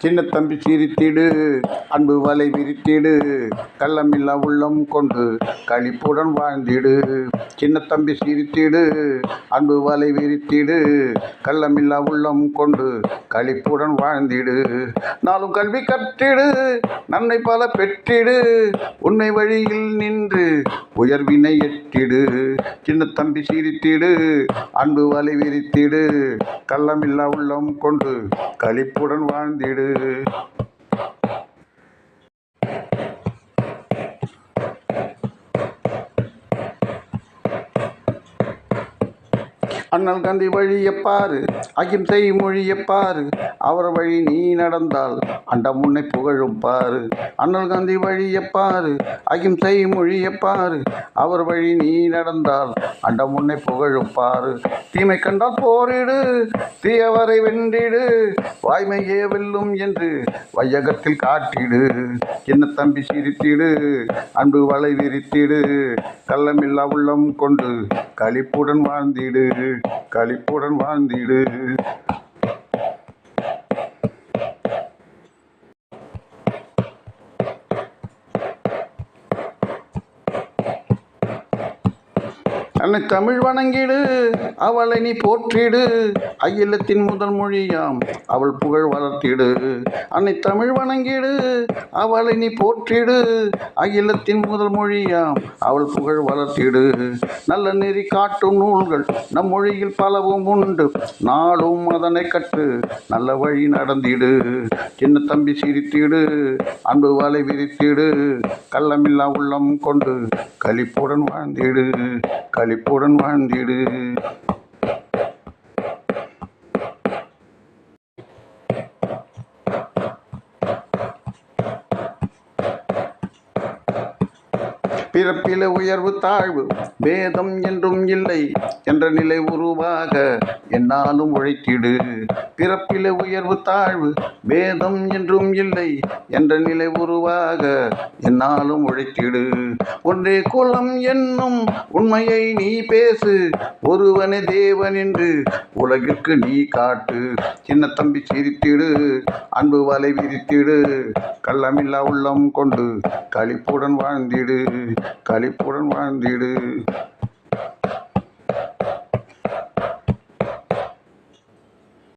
சின்ன தம்பி சிரித்திடு, அன்பு வலை விரித்திடு, கள்ளமில்லா உள்ளம் கொண்டு களிப்புடன் வாழ்ந்திடு. சின்ன தம்பி சிரித்திடு, அன்பு வலை விரித்திடு, கள்ளமில்லா உள்ளம் கொண்டு களிப்புடன் வாழ்ந்திடு. நாளும் கல்வி கற்றிடு, நன்மை பல பெற்றிடு, உண்மை வழியில் நின்று உயர்வினை எட்டிடு. சின்ன தம்பி சிரித்திடு, அன்பு வலை விரித்திடு, கள்ளமில்லா உள்ளம் கொண்டு களிப்புடன் வாழ்ந்திடு. அண்ணல் காந்தி வழியப்பாரு, அகிம்சை மொழியப்பாரு, அவர் வழி நீ நடந்தால் அண்டம் உன்னை புகழும் பாரு. அண்ணல் காந்தி வழியப்பாரு, அகிம்சை மொழியப்பாரு, அவர் வழி நீ நடந்தால் அண்டம் உன்னை புகழும் பாரு. தீமை கண்டால் போரிடு, தீயவரை வென்றிடு, வாய்மையே வெல்லும் என்று வையகத்தில் காட்டிடு. சின்ன தம்பி சிரித்திடு, அன்பு வலை விரித்திடு, கள்ளமில்லா உள்ளம் கொண்டு களிப்புடன் வாழ்ந்திடு. களிப்புடன் வாழ்ந்திடு. அன்னை தமிழ் வணங்கிடு, அவளை நீ போற்றிடு, அகிலத்தின் முதல் மொழியாம் அவள் புகழ் வளர்த்திடு. அன்னை தமிழ் வணங்கிடு, அவளை நீ போற்றிடு, அகிலத்தின் முதல் மொழியாம் அவள் புகழ் வளர்த்திடு. நல்ல நெறி காட்டும் நூல்கள் நம் மொழியில் பலவும் உண்டு, நாளும் அதனை கற்று நல்ல வழி நடந்திடு. சின்ன தம்பி சிரித்திடு, அன்பு வலை விரித்திடு, கள்ளமில்லா உள்ளம் கொண்டு களிப்புடன் வாழ்ந்திடு. களிப்புடன் வாழ்ந்திடு. பிறப்பில உயர்வு தாழ்வு பேதம் என்றும் இல்லை என்ற நிலை உருவாக என்னாலும் உழைத்திடு. பிறப்பில உயர்வு தாழ்வு பேதம் என்றும் இல்லை என்ற நிலை உருவாக என்னாலும் உழைத்திடு. ஒன்றே குலம் என்னும் உண்மையை நீ பேசு, ஒருவனே தேவன் என்று உலகிற்கு நீ காட்டு. சின்ன தம்பி சிரித்திடு, அன்பு வலை விரித்திடு, கள்ளமில்லா உள்ளம் கொண்டு களிப்புடன் வாழ்ந்திடு. களிப்புடன் வாழ்ந்திடு.